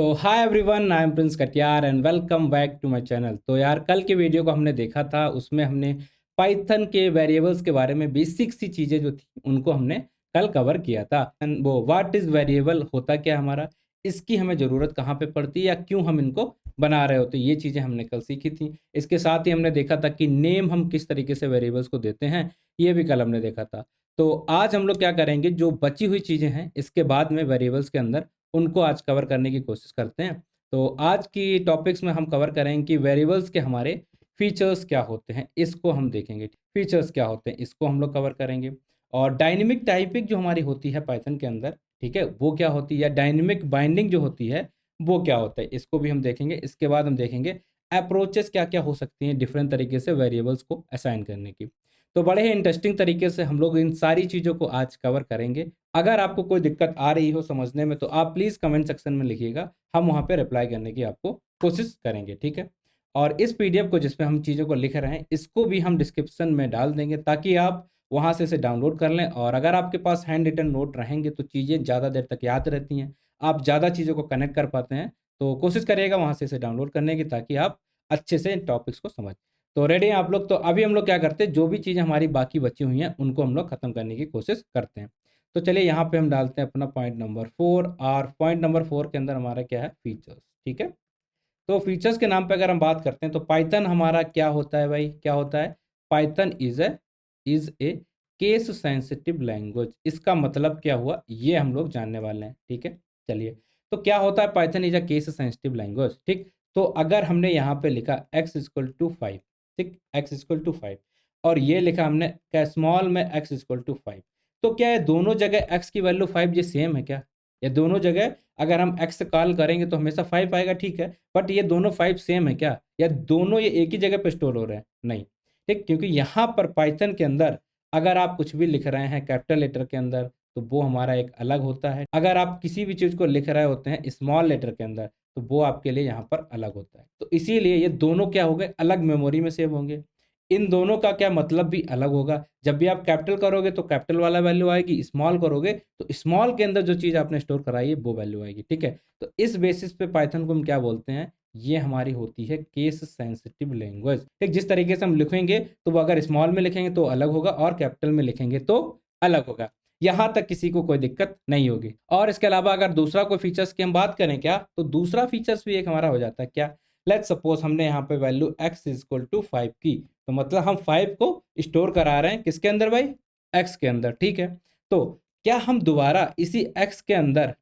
तो hi everyone, I am Prince Katiyar and welcome back to my channel. तो यार, कल के वीडियो को हमने देखा था, उसमें हमने पाइथन के वेरिएबल्स के बारे में बेसिक सी चीज़ें जो थी उनको हमने कल कवर किया था। वो व्हाट इज़ वेरिएबल होता क्या हमारा, इसकी हमें ज़रूरत कहाँ पे पड़ती है या क्यों हम इनको बना रहे होते, ये चीज़ें हमने कल सीखी थी। इसके साथ ही हमने देखा था कि नेम हम किस तरीके से वेरिएबल्स को देते हैं, ये भी कल हमने देखा था। तो आज हम लोग क्या करेंगे, जो बची हुई चीज़ें हैं इसके बाद में वेरिएबल्स के अंदर, उनको आज कवर करने की कोशिश करते हैं। तो आज की टॉपिक्स में हम कवर करेंगे कि वेरिएबल्स के हमारे फीचर्स क्या होते हैं, इसको हम देखेंगे। फीचर्स क्या होते हैं, इसको हम लोग कवर करेंगे। और डायनेमिक टाइपिंग जो हमारी होती है पाइथन के अंदर, ठीक है, वो क्या होती है, या डायनेमिक बाइंडिंग जो होती है वो क्या होता है, इसको भी हम देखेंगे। इसके बाद हम देखेंगे अप्रोचेस क्या-क्या हो सकती हैं डिफरेंट तरीके से वेरिएबल्स को असाइन करने की। तो बड़े ही इंटरेस्टिंग तरीके से हम लोग इन सारी चीज़ों को आज कवर करेंगे। अगर आपको कोई दिक्कत आ रही हो समझने में, तो आप प्लीज़ कमेंट सेक्शन में लिखिएगा, हम वहाँ पे रिप्लाई करने की आपको कोशिश करेंगे, ठीक है? और इस पीडीएफ को, जिसमें हम चीज़ों को लिख रहे हैं, इसको भी हम डिस्क्रिप्शन में डाल देंगे ताकि आप वहाँ से इसे डाउनलोड कर लें। और अगर आपके पास हैंड रिटन नोट रहेंगे तो चीज़ें ज़्यादा देर तक याद रहती हैं, आप ज़्यादा चीज़ों को कनेक्ट कर पाते हैं। तो कोशिश करिएगा वहाँ से इसे डाउनलोड करने की, ताकि आप अच्छे से इन टॉपिक्स को समझ। तो रेडी हैं आप लोग? तो अभी हम लोग क्या करते हैं, जो भी चीज़ें हमारी बाकी बची हुई हैं उनको हम लोग खत्म करने की कोशिश करते हैं। तो चलिए यहाँ पे हम डालते हैं अपना पॉइंट नंबर 4, और पॉइंट नंबर 4 के अंदर हमारा क्या है, फीचर्स, ठीक है? तो फीचर्स के नाम पे अगर हम बात करते हैं तो पाइथन हमारा क्या होता है भाई, क्या होता है? Python is a case sensitive language. इसका मतलब क्या हुआ, ये हम लोग जानने वाले हैं, ठीक है? चलिए, तो क्या होता है Python is a case sensitive language, ठीक? तो अगर हमने यहाँ पे लिखा x = 5, ठीक? x = 5, और ये लिखा हमने क्या, स्मॉल में x = 5, तो क्या ये दोनों जगह x की वैल्यू 5 ये सेम है क्या? या दोनों जगह अगर हम x कॉल करेंगे तो हमेशा 5 आएगा, ठीक है, बट ये दोनों 5 सेम है क्या, या दोनों ये एक ही जगह पे स्टोर हो रहे हैं? नहीं, ठीक, क्योंकि यहाँ पर पाइथन के अंदर अगर आप कुछ भी लिख रहे हैं कैपिटल लेटर के अंदर तो वो हमारा एक अलग होता है। अगर आप किसी भी चीज़ को लिख रहे होते हैं स्मॉल लेटर के अंदर तो वो आपके लिए यहाँ पर अलग होता है। तो इसीलिए ये दोनों क्या हो गए, अलग मेमोरी में सेव होंगे। इन दोनों का क्या मतलब भी अलग होगा। जब भी आप कैपिटल करोगे तो कैपिटल वाला वैल्यू आएगी, स्मॉल करोगे तो स्मॉल के अंदर जो चीज़ आपने स्टोर कराई है वो वैल्यू आएगी, ठीक है? तो इस बेसिस पे पाइथन को हम क्या बोलते हैं, ये हमारी होती है केस सेंसिटिव लैंग्वेज। ठीक, जिस तरीके से हम लिखेंगे तो वो अगर स्मॉल में लिखेंगे तो अलग होगा और कैपिटल में लिखेंगे तो अलग होगा। यहाँ तक किसी को कोई दिक्कत नहीं होगी। और इसके अलावा अगर दूसरा कोई फीचर्स की हम बात करें क्या, तो दूसरा फीचर्स भी एक हमारा हो जाता है क्या, लेट्स सपोज हमने यहाँ पे वैल्यू x = 5 की, तो मतलब हम 5 को स्टोर करा रहे हैं किसके अंदर भाई, x के अंदर, ठीक है? तो क्या हम दोबारा इसी x के अंदर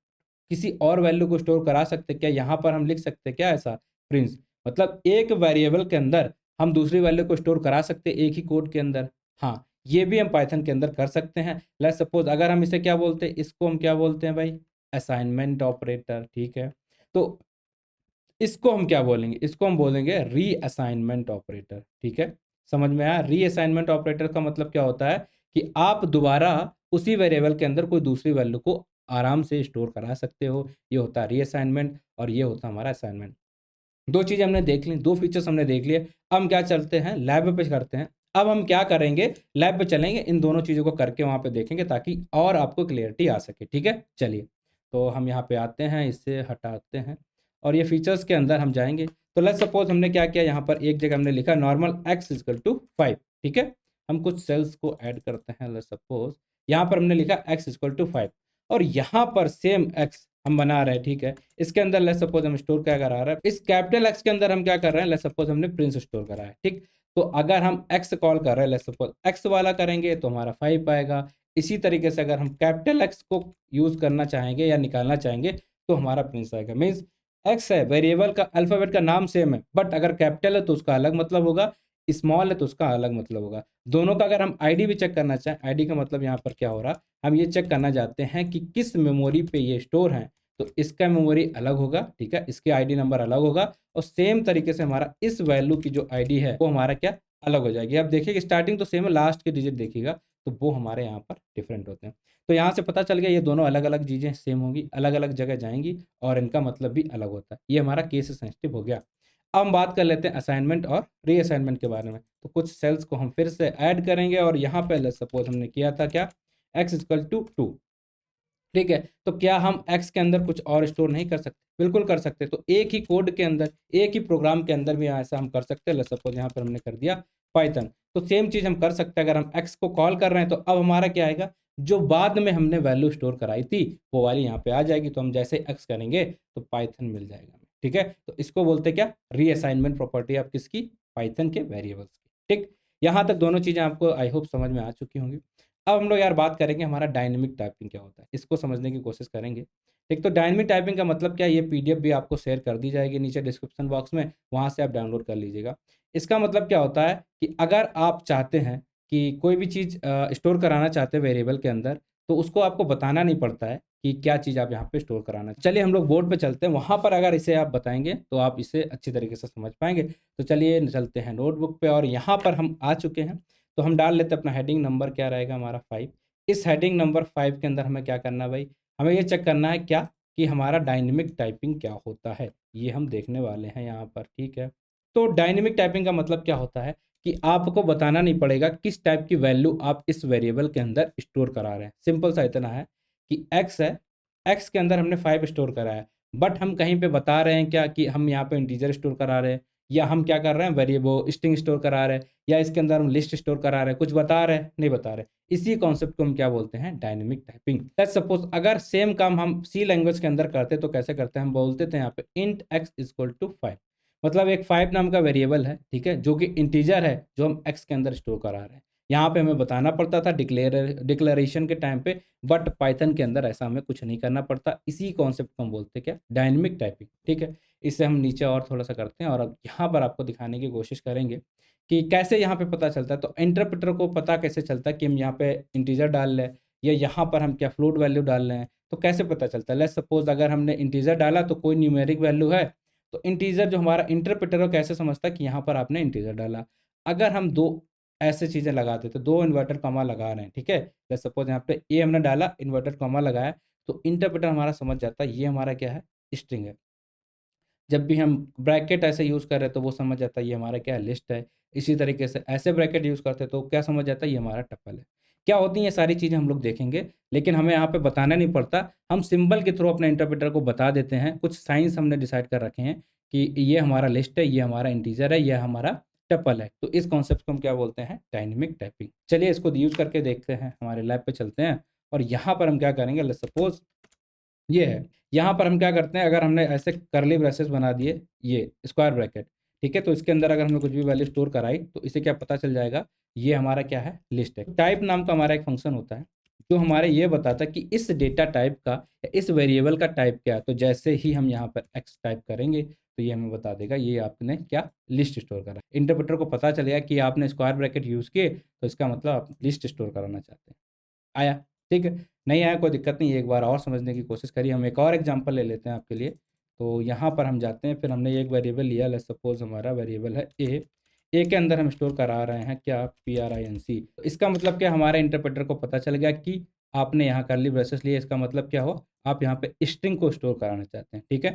किसी और वैल्यू को स्टोर करा सकते हैं क्या? यहाँ पर हम लिख सकते हैं क्या ऐसा, प्रिंस, मतलब एक वेरिएबल के अंदर हम दूसरी वैल्यू को स्टोर करा सकते हैं एक ही कोड के अंदर? हाँ, ये भी हम पाइथन के अंदर कर सकते हैं। लेट्स सपोज अगर हम इसे क्या बोलते हैं, इसको हम क्या बोलते हैं भाई, असाइनमेंट ऑपरेटर, ठीक है? तो इसको हम क्या बोलेंगे, इसको हम बोलेंगे रीअसाइनमेंट ऑपरेटर, ठीक है? समझ में आया? रीअसाइनमेंट ऑपरेटर का मतलब क्या होता है कि आप दोबारा उसी वेरिएबल के अंदर कोई दूसरी वैल्यू को आराम से स्टोर करा सकते हो। ये होता है रीअसाइनमेंट और ये होता है हमारा असाइनमेंट। 2 चीज़ें हमने देख ली, 2 फीचर्स हमने देख लिए। अब हम क्या चलते हैं, लैब पे करते हैं। अब हम क्या करेंगे, लैब पे चलेंगे, इन दोनों चीज़ों को करके वहाँ पे देखेंगे ताकि और आपको क्लैरिटी आ सके, ठीक है? चलिए, तो हम यहाँ पे आते हैं, इसे हटाते हैं और ये फीचर्स के अंदर हम जाएँगे। तो लेट्स सपोज़ हमने क्या किया, यहाँ पर एक जगह हमने लिखा नॉर्मल x = 5, ठीक है? हम कुछ सेल्स को ऐड करते हैं। लेट्स सपोज़ यहाँ पर हमने लिखा x = 5 और यहाँ पर सेम x हम बना रहे हैं, ठीक है? इसके अंदर लेट्स सपोज हम स्टोर क्या करा रहे हैं, इस कैपिटल एक्स के अंदर हम क्या कर रहे हैं, लेट्स सपोज हमने प्रिंस स्टोर करा है, ठीक? तो अगर हम एक्स कॉल कर रहे हैं, लेट्स सपोज एक्स वाला करेंगे तो हमारा 5 आएगा। इसी तरीके से अगर हम कैपिटल एक्स को यूज़ करना चाहेंगे या निकालना चाहेंगे तो हमारा प्रिंस आएगा। मीन्स एक्स है, वेरिएबल का अल्फ़ाबेट का नाम सेम है, बट अगर कैपिटल है तो उसका अलग मतलब होगा, स्मॉल है तो उसका अलग मतलब होगा। दोनों का अगर हम आईडी भी चेक करना चाहें, आईडी का मतलब यहाँ पर क्या हो रहा, हम ये चेक करना चाहते हैं कि किस मेमोरी पे ये स्टोर है। तो इसका मेमोरी अलग होगा, ठीक है? इसके आईडी नंबर अलग होगा और सेम तरीके से हमारा इस वैल्यू की जो आईडी है वो हमारा क्या, अलग हो जाएगी। आप देखिए स्टार्टिंग तो सेम है, लास्ट के डिजिट देखिएगा तो वो हमारे यहाँ पर डिफरेंट होते हैं। तो यहाँ से पता चल गया ये दोनों अलग-अलग चीज़ें सेम होंगी, अलग-अलग जगह जाएँगी और इनका मतलब भी अलग होता है। ये हमारा केस सेंसिटिव हो गया। अब हम बात कर लेते हैं असाइनमेंट और रीअसाइनमेंट के बारे में। तो कुछ सेल्स को हम फिर से ऐड करेंगे और यहाँ पे लेट्स सपोज हमने किया था क्या, x = 2, ठीक है, तो क्या हम एक्स के अंदर कुछ और स्टोर नहीं कर सकते? बिल्कुल कर सकते। तो एक ही कोड के अंदर, एक ही प्रोग्राम के अंदर भी ऐसा हम कर सकते हैं। लेट्स सपोज यहाँ पर हमने कर दिया पाइथन, तो सेम चीज़ हम कर सकते हैं। अगर हम एक्स को कॉल कर रहे हैं तो अब हमारा क्या आएगा, जो बाद में हमने वैल्यू स्टोर कराई थी वो वाली यहाँ पे आ जाएगी। तो हम जैसे एक्स करेंगे तो पाइथन मिल जाएगा हमें। ठीक है, तो इसको बोलते हैं क्या, रीअसाइनमेंट प्रॉपर्टी आप किसकी, पाइथन के वेरिएबल्स की। ठीक, यहाँ तक दोनों चीज़ें आपको आई होप समझ में आ चुकी होंगी। अब हम लोग यार बात करेंगे हमारा डायनेमिक टाइपिंग क्या होता है, इसको समझने की कोशिश करेंगे। एक तो डायनेमिक टाइपिंग का मतलब क्या है, ये पीडीएफ भी आपको शेयर कर दी जाएगी नीचे डिस्क्रिप्शन बॉक्स में, वहाँ से आप डाउनलोड कर लीजिएगा। इसका मतलब क्या होता है कि अगर आप चाहते हैं कि कोई भी चीज़ स्टोर कराना चाहते हैं वेरिएबल के अंदर, तो उसको आपको बताना नहीं पड़ता है कि क्या चीज़ आप यहाँ पे स्टोर कराना। चलिए हम लोग बोर्ड पे चलते हैं, वहाँ पर अगर इसे आप बताएँगे तो आप इसे अच्छी तरीके से समझ पाएँगे। तो चलिए चलते हैं नोटबुक पे और यहाँ पर हम आ चुके हैं। तो हम डाल लेते हैं अपना हेडिंग नंबर क्या रहेगा हमारा 5। इस हेडिंग नंबर 5 के अंदर हमें क्या करना है भाई? हमें ये चेक करना है क्या, कि हमारा डायनेमिक टाइपिंग क्या होता है? ये हम देखने वाले हैं यहाँ पर, ठीक है? तो डायनेमिक टाइपिंग का मतलब क्या होता है कि आपको बताना नहीं पड़ेगा किस टाइप की वैल्यू आप इस वेरिएबल के अंदर स्टोर करा रहे हैं। सिंपल सा इतना है कि एक्स है, एक्स के अंदर हमने 5 स्टोर करा है, बट हम कहीं पे बता रहे हैं क्या कि हम यहाँ पे इंटीजर स्टोर करा रहे हैं, या हम क्या कर रहे हैं वेरिएबल स्ट्रिंग स्टोर करा रहे हैं, या इसके अंदर हम लिस्ट स्टोर करा रहे हैं, कुछ बता रहे हैं, नहीं बता रहे। इसी कॉन्सेप्ट को हम क्या बोलते हैं, डायनेमिक टाइपिंग। लेट्स सपोज अगर सेम काम हम सी लैंग्वेज के अंदर करते तो कैसे करते हैं, हम बोलते थे यहाँ पे इंट एक्स इक्वल टू 5। मतलब एक 5 नाम का वेरिएबल है, ठीक है, जो कि इंटीजर है, जो हम एक्स के अंदर स्टोर करा रहे हैं। यहाँ पे हमें बताना पड़ता था डिक्लेरेशन के टाइम पे, बट पाइथन के अंदर ऐसा हमें कुछ नहीं करना पड़ता। इसी कॉन्सेप्ट को हम बोलते हैं क्या, डायनेमिक टाइपिंग। ठीक है, इससे हम नीचे और थोड़ा-सा करते हैं और अब यहाँ पर आपको दिखाने की कोशिश करेंगे कि कैसे यहाँ पे पता चलता है। तो इंटरप्रेटर को पता कैसे चलता है कि हम यहाँ पे इंटीजर डाल रहे हैं या यहाँ पर हम क्या फ्लोट वैल्यू डाल रहे हैं, तो कैसे पता चलता है? लेट्स सपोज अगर हमने इंटीजर डाला तो कोई न्यूमेरिक वैल्यू है, तो इंटीजर जो हमारा इंटरप्रेटर है वो कैसे समझता है कि यहाँ पर आपने इंटीजर डाला। अगर हम 2 ऐसे चीज़ें लगाते तो 2 इन्वर्टर कॉमा लगा रहे हैं, ठीक है? लेट्स सपोज यहाँ पे ए हमने डाला, इन्वर्टर कॉमा लगाया, तो इंटरप्रेटर हमारा समझ जाता है ये हमारा क्या है, स्ट्रिंग है। जब भी हम ब्रैकेट ऐसे यूज़ कर रहे हैं तो वो समझ जाता है ये हमारा क्या है, लिस्ट है। इसी तरीके से ऐसे ब्रैकेट यूज़ करते हैं तो क्या समझ जाता है ये हमारा टपल है। क्या होती हैं ये सारी चीज़ें हम लोग देखेंगे, लेकिन हमें यहाँ पे बताना नहीं पड़ता। हम सिंबल के थ्रू अपने इंटरप्रेटर को बता देते हैं। कुछ साइंस हमने डिसाइड कर रखे हैं कि ये हमारा लिस्ट है, ये हमारा इंटीजर है, ये हमारा टपल है। तो इस कॉन्सेप्ट को हम क्या बोलते हैं, डायनेमिक टाइपिंग। चलिए इसको यूज़ करके देखते हैं, हमारे लैब पे चलते हैं और यहाँ पर हम क्या करेंगे, लेट्स सपोज ये है। यहाँ पर हम क्या करते हैं, अगर हमने ऐसे कर्ली ब्रेसेस बना दिए, ये स्क्वायर ब्रैकेट, ठीक है? तो इसके अंदर अगर हमने कुछ भी वैल्यू स्टोर कराई, तो इसे क्या पता चल जाएगा, ये हमारा क्या है, लिस्ट है। टाइप नाम का हमारा एक फंक्शन होता है, जो हमारे ये बताता है कि इस डेटा टाइप का या इस वेरिएबल का टाइप क्या है। तो जैसे ही हम यहाँ पर एक्स टाइप करेंगे, तो ये हमें बता देगा ये आपने क्या, लिस्ट स्टोर करा। इंटरप्रेटर को पता चलेगा कि आपने स्क्वायर ब्रैकेट यूज़ किए, तो इसका मतलब आप लिस्ट स्टोर कराना चाहते हैं। आया, ठीक है? नहीं आया कोई दिक्कत नहीं है, एक बार और समझने की कोशिश करिए। हम एक और एग्ज़ाम्पल ले लेते हैं आपके लिए। तो यहाँ पर हम जाते हैं, फिर हमने एक वेरिएबल लिया, लेट्स सपोज़ हमारा वेरिएबल है ए। ए के अंदर हम स्टोर करा रहे हैं क्या, PRINC। तो इसका मतलब क्या, हमारे इंटरप्रेटर को पता चल गया कि आपने यहाँ कर्ली ब्रेसेस लिए, इसका मतलब क्या हुआ, आप यहाँ पे स्ट्रिंग को स्टोर कराना चाहते हैं, ठीक है?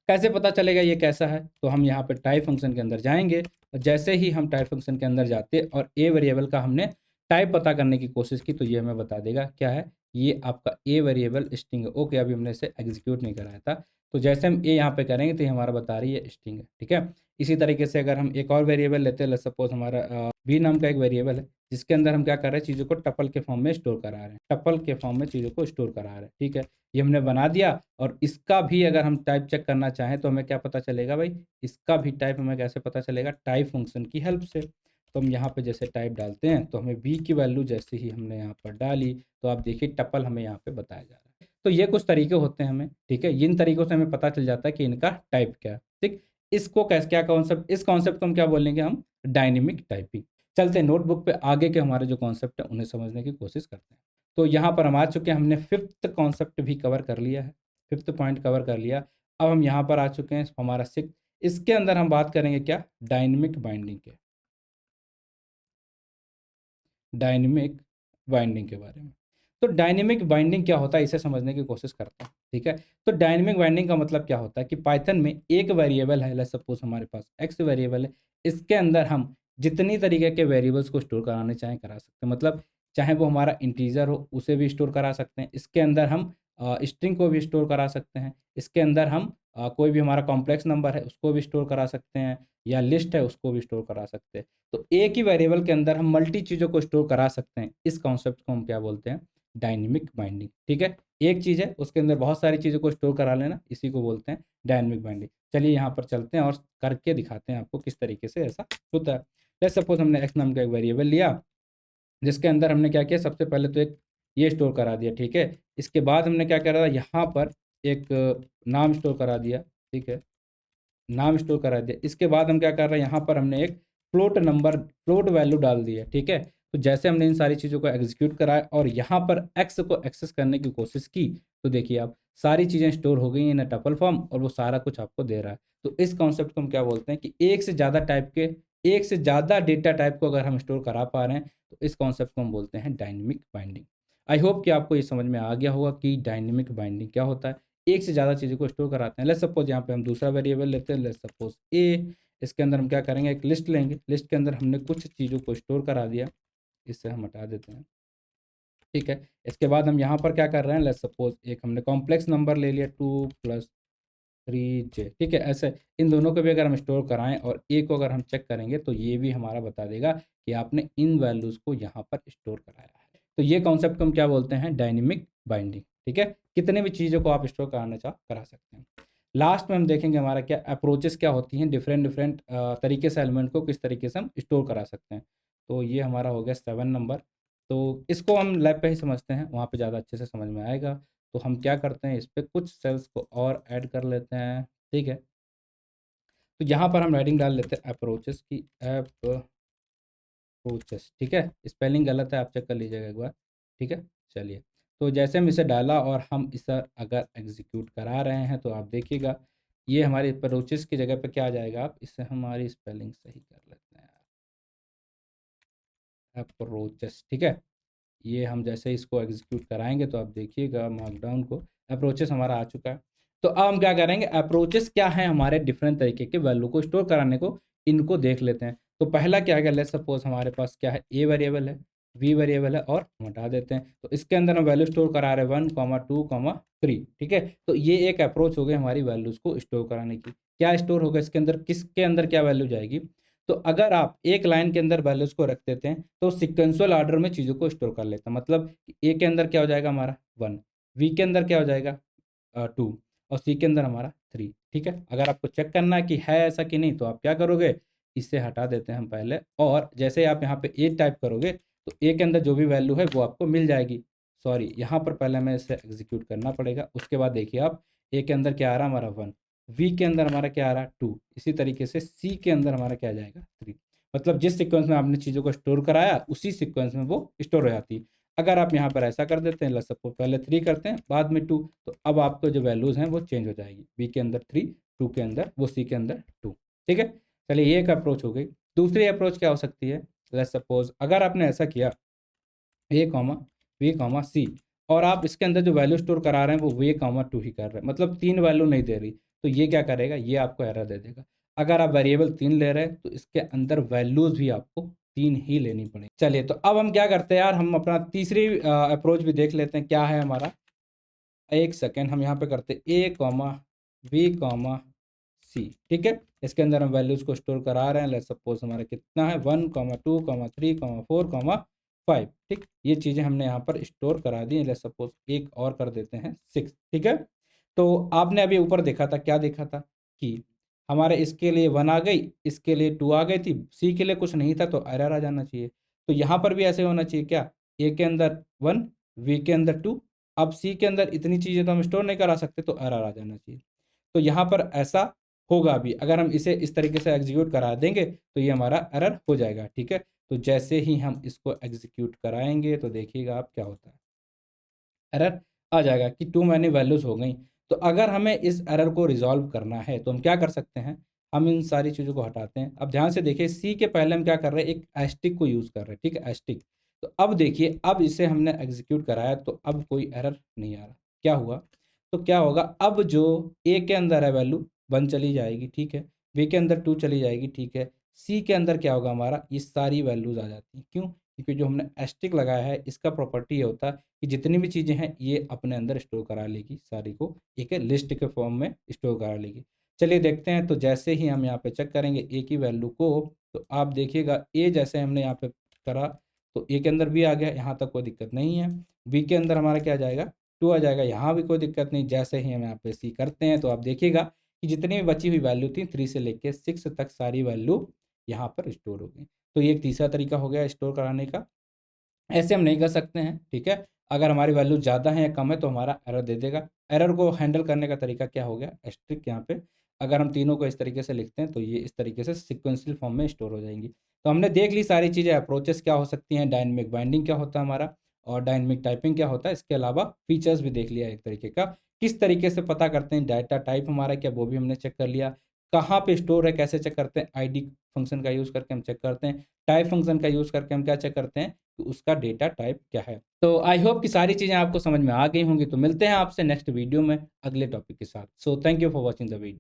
कैसे पता चलेगा ये कैसा है? तो हम यहाँ पे टाइप फ़ंक्शन के अंदर जाएँगे और जैसे ही हम टाइप फ़ंक्शन के अंदर जाते और ए वेरिएबल का हमने टाइप पता करने की कोशिश की, तो ये हमें बता देगा क्या है, ये आपका ए वेरिएबल स्ट्रिंग है। ओके, अभी हमने इसे एग्ज़ीक्यूट नहीं कराया था। तो जैसे हम ए यहाँ पे करेंगे तो ये हमारा बता रही है स्ट्रिंग है, ठीक है? इसी तरीके से अगर हम एक और वेरिएबल लेते हैं, लेट्स सपोज़ हमारा बी नाम का एक वेरिएबल है, जिसके अंदर हम क्या कर रहे हैं, चीज़ों को टपल के फॉर्म में स्टोर करा रहे हैं। टपल के फॉर्म में चीज़ों को स्टोर करा रहे हैं, ठीक है? ये हमने बना दिया और इसका भी अगर हम टाइप चेक करना चाहें तो हमें क्या पता चलेगा भाई, इसका भी टाइप हमें कैसे पता चलेगा, टाइप फ़ंक्शन की हेल्प से। तो हम यहाँ पे जैसे टाइप डालते हैं तो हमें बी की वैल्यू जैसे ही हमने यहाँ पर डाली, तो आप देखिए टपल हमें यहाँ पे बताया जा रहा है। तो ये कुछ तरीके होते हैं हमें, ठीक है? इन तरीकों से हमें पता चल जाता है कि इनका टाइप क्या है, ठीक? इसको कैस क्या कॉन्सेप्ट, इस कॉन्सेप्ट को हम क्या बोलेंगे, हम डायनेमिक टाइपिंग। चलते हैं नोटबुक पे आगे के हमारे जो कॉन्सेप्ट है उन्हें समझने की कोशिश करते हैं। तो यहाँ पर हम आ चुके हैं, हमने 5th कॉन्सेप्ट भी कवर कर लिया है, 5th पॉइंट कवर कर लिया। अब हम यहाँ पर आ चुके हैं हमारा 6th। इसके अंदर हम बात करेंगे क्या, डायनेमिक बाइंडिंग के, डायनेमिक बाइंडिंग के बारे में। तो डायनेमिक बाइंडिंग क्या होता है, इसे समझने की कोशिश करते हैं, ठीक है? तो डायनेमिक बाइंडिंग का मतलब क्या होता है कि पाइथन में एक वेरिएबल है, लेट्स सपोज हमारे पास एक्स वेरिएबल है, इसके अंदर हम जितनी तरीके के वेरिएबल्स को स्टोर कराने चाहें करा सकते हैं। मतलब चाहे वो हमारा इंटीजर हो उसे भी स्टोर करा सकते हैं। इसके अंदर हम स्ट्रिंग को भी स्टोर करा सकते हैं। इसके अंदर हम कोई भी हमारा कॉम्प्लेक्स नंबर है उसको भी स्टोर करा सकते हैं, या लिस्ट है उसको भी स्टोर करा सकते हैं। तो एक ही वेरिएबल के अंदर हम मल्टी चीज़ों को स्टोर करा सकते हैं। इस कॉन्सेप्ट को हम क्या बोलते हैं? Dynamic binding. ठीक है, एक चीज़ है उसके अंदर बहुत सारी चीज़ों को स्टोर करा लेना, इसी को बोलते हैं डायनेमिक बाइंडिंग। चलिए यहाँ पर चलते हैं और करके दिखाते हैं आपको किस तरीके से ऐसा होता है। लेट्स सपोज हमने एक्स नाम का एक वेरिएबल लिया, जिसके अंदर हमने क्या किया, सबसे पहले तो एक ये स्टोर करा दिया। ठीक है, इसके बाद हमने क्या करा, यहाँ पर एक नाम स्टोर करा दिया। ठीक है, नाम स्टोर करा दिया। इसके बाद हम क्या कर रहे हैं, यहाँ पर हमने एक फ्लोट वैल्यू डाल दी है। ठीक है, तो जैसे हमने इन सारी चीज़ों को एग्जीक्यूट कराया और यहाँ पर एक्स को एक्सेस करने की कोशिश की, तो देखिए आप सारी चीज़ें स्टोर हो गई इन टपल फॉर्म और वो सारा कुछ आपको दे रहा है। तो इस कॉन्सेप्ट को हम क्या बोलते हैं कि एक से ज़्यादा डेटा टाइप को अगर हम स्टोर करा पा रहे हैं, तो इस कॉन्सेप्ट को हम बोलते हैं डायनेमिक बाइंडिंग। आई होप कि आपको ये समझ में आ गया होगा कि डायनेमिक बाइंडिंग क्या होता है। एक से ज़्यादा चीज़ों को स्टोर कराते हैं। लेट्स सपोज यहाँ पे हम दूसरा वेरिएबल लेते हैं, लेट्स सपोज ए। इसके अंदर हम क्या करेंगे, एक लिस्ट लेंगे। लिस्ट के अंदर हमने कुछ चीज़ों को स्टोर करा दिया, इससे हम हटा देते हैं। ठीक है, इसके बाद हम यहाँ पर क्या कर रहे हैं, लेट्स सपोज एक हमने कॉम्प्लेक्स नंबर ले लिया 2+3j। ठीक है, ऐसे इन दोनों को भी अगर हम स्टोर कराएं और ए को अगर हम चेक करेंगे तो ये भी हमारा बता देगा कि आपने इन वैल्यूज़ को यहाँ पर स्टोर कराया है। तो ये कॉन्सेप्ट को हम क्या बोलते हैं, डायनेमिक बाइंडिंग। ठीक है, कितने भी चीज़ों को आप स्टोर कराना चाह करा सकते हैं। लास्ट में हम देखेंगे हमारा क्या अप्रोचेस क्या होती हैं, डिफरेंट डिफरेंट तरीके से एलिमेंट को किस तरीके से हम स्टोर करा सकते हैं। तो ये हमारा हो गया 7 नंबर। तो इसको हम लैब पे ही समझते हैं, वहाँ पे ज़्यादा अच्छे से समझ में आएगा। तो हम क्या करते हैं, इस पे कुछ सेल्स को और ऐड कर लेते हैं। ठीक है, तो यहाँ पर हम हेडिंग डाल लेते हैं अप्रोचेस की, अप्रोचेस। ठीक है, स्पेलिंग गलत है, आप चेक कर लीजिएगा एक बार। ठीक है, चलिए। तो जैसे हम इसे डाला और हम इसे अगर एग्जीक्यूट करा रहे हैं तो आप देखिएगा ये हमारी अप्रोचेस की जगह पे क्या आ जाएगा, आप इससे हमारी स्पेलिंग सही कर लेते हैं, अप्रोचेस। ठीक है, ये हम जैसे इसको एग्जीक्यूट कराएंगे तो आप देखिएगा मार्कडाउन को अप्रोचेस हमारा आ चुका है। तो अब हम क्या करेंगे, अप्रोचेस क्या है हमारे डिफरेंट तरीके के वैल्यू को स्टोर कराने को, इनको देख लेते हैं। तो पहला क्या है, लेट्स सपोज हमारे पास क्या है, ए वेरिएबल है, वी वेरिएबल है और हम हटा देते हैं। तो इसके अंदर हम वैल्यू स्टोर करा रहे हैं 1, 2, 3। ठीक है, तो ये एक अप्रोच हो गई हमारी वैल्यूज़ को स्टोर कराने की। क्या स्टोर होगा इसके अंदर, किसके अंदर क्या वैल्यू जाएगी। तो अगर आप एक लाइन के अंदर वैल्यूज़ को रख देते हैं तो सीक्वेंशियल ऑर्डर में चीज़ों को स्टोर कर लेता है। मतलब ए के अंदर क्या हो जाएगा हमारा 1, वी के अंदर क्या हो जाएगा 2 और सी के अंदर हमारा 3। ठीक है, अगर आपको चेक करना है कि है ऐसा कि नहीं तो आप क्या करोगे, इसे हटा देते हैं हम पहले, और जैसे आप यहाँ पे ए टाइप करोगे तो ए के अंदर जो भी वैल्यू है वो आपको मिल जाएगी। सॉरी, यहाँ पर पहले हमें इसे एग्जीक्यूट करना पड़ेगा। उसके बाद देखिए आप, ए के अंदर क्या आ रहा है हमारा 1, वी के अंदर हमारा क्या आ रहा है 2, इसी तरीके से सी के अंदर हमारा क्या आ जाएगा 3। मतलब जिस सीक्वेंस में आपने चीज़ों को स्टोर कराया उसी सीक्वेंस में वो स्टोर हो जाती है। अगर आप यहाँ पर ऐसा कर देते हैं, सपोज पहले 3 करते हैं बाद में 2, तो अब आपको जो वैल्यूज़ हैं वो चेंज हो जाएगी, बी के अंदर 3, 2 के अंदर वो, सी के अंदर 2। ठीक है, चलिए ये एक अप्रोच हो गई। दूसरी अप्रोच क्या हो सकती है, लेट्स सपोज अगर आपने ऐसा किया ए कॉमा वी कॉमा सी और आप इसके अंदर जो वैल्यू स्टोर करा रहे हैं वो वे कॉमा 2 ही कर रहे हैं, मतलब 3 वैल्यू नहीं दे रही, तो ये क्या करेगा, ये आपको एरर दे देगा। अगर आप वेरिएबल 3 ले रहे हैं तो इसके अंदर वैल्यूज़ भी आपको 3 ही लेनी पड़ेगी। चलिए, तो अब हम क्या करते हैं यार, हम अपना तीसरी अप्रोच भी देख लेते हैं क्या है हमारा। एक सेकेंड, हम यहाँ पे करते हैं ए कॉमा वी कॉमा सी। ठीक है, इसके अंदर हम वैल्यूज़ को स्टोर करा रहे हैं। लेट्स सपोज हमारा कितना है 1, 2, 3, 4, 5। ठीक, ये चीज़ें हमने यहाँ पर स्टोर करा दी। लेट्स सपोज एक और कर देते हैं 6। ठीक है, तो आपने अभी ऊपर देखा था, क्या देखा था कि हमारे इसके लिए 1 आ गई, इसके लिए 2 आ गई थी, सी के लिए कुछ नहीं था तो एरर आ जाना चाहिए। तो यहाँ पर भी ऐसे होना चाहिए क्या, ए के अंदर 1, वी के अंदर 2, अब सी के अंदर इतनी चीज़ें तो हम स्टोर नहीं करा सकते तो एरर आ जाना चाहिए। तो यहाँ पर ऐसा होगा भी, अगर हम इसे इस तरीके से एग्जीक्यूट करा देंगे तो ये हमारा एरर हो जाएगा। ठीक है, तो जैसे ही हम इसको एग्जीक्यूट कराएंगे तो देखिएगा आप क्या होता है, एरर आ जाएगा कि टू मैनी वैल्यूज़ हो गई। तो अगर हमें इस एरर को रिजॉल्व करना है तो हम क्या कर सकते हैं, हम इन सारी चीज़ों को हटाते हैं। अब ध्यान से देखिए, सी के पहले हम क्या कर रहे हैं, एक एस्टिक को यूज़ कर रहे हैं। ठीक है, एस्टिक। तो अब देखिए, अब इसे हमने एग्जीक्यूट कराया तो अब कोई एरर नहीं आ रहा। क्या हुआ, तो क्या होगा, अब जो ए के अंदर है वैल्यू 1 चली जाएगी। ठीक है, बी के अंदर 2 चली जाएगी। ठीक है, सी के अंदर क्या होगा हमारा, ये सारी वैल्यूज़ आ जाती हैं। क्यों, क्योंकि जो हमने एस्टिक लगाया है इसका प्रॉपर्टी ये होता है कि जितनी भी चीज़ें हैं ये अपने अंदर स्टोर करा लेगी, सारी को एक लिस्ट के फॉर्म में स्टोर करा लेगी। चलिए देखते हैं, तो जैसे ही हम यहाँ पे चेक करेंगे ए की वैल्यू को, तो आप देखिएगा ए जैसे हमने यहाँ पे करा तो ए के अंदर भी आ गया, यहाँ तक कोई दिक्कत नहीं है। बी के अंदर हमारा क्या आ जाएगा, 2 आ जाएगा, यहाँ भी कोई दिक्कत नहीं। जैसे ही हम यहाँ पे सी करते हैं तो आप देखिएगा कि जितनी भी बची हुई वैल्यू थी 3 से लेके 6 तक सारी वैल्यू यहाँ पर स्टोर हो गई। तो ये एक तीसरा तरीका हो गया स्टोर कराने का। ऐसे हम नहीं कर सकते हैं, ठीक है। अगर हमारी वैल्यू ज़्यादा है या कम है तो हमारा एरर दे देगा। एरर को हैंडल करने का तरीका क्या हो गया, एस्ट्रिक यहाँ पे अगर हम तीनों को इस तरीके से लिखते हैं तो ये इस तरीके से सिक्वेंशियल फॉर्म में स्टोर हो जाएंगी। तो हमने देख ली सारी चीज़ें, अप्रोचेस क्या हो सकती हैं, डायनेमिक बाइंडिंग क्या होता है हमारा, और डायनेमिक टाइपिंग क्या होता है। इसके अलावा फीचर्स भी देख लिया एक तरीके का, किस तरीके से पता करते हैं डाटा टाइप हमारा क्या, वो भी हमने चेक कर लिया। कहाँ पे स्टोर है कैसे चेक करते हैं, आईडी फंक्शन का यूज़ करके हम चेक करते हैं। टाइप फंक्शन का यूज़ करके हम क्या चेक करते हैं कि उसका डेटा टाइप क्या है। तो आई होप कि सारी चीज़ें आपको समझ में आ गई होंगी। तो मिलते हैं आपसे नेक्स्ट वीडियो में अगले टॉपिक के साथ। So thank you for watching the video.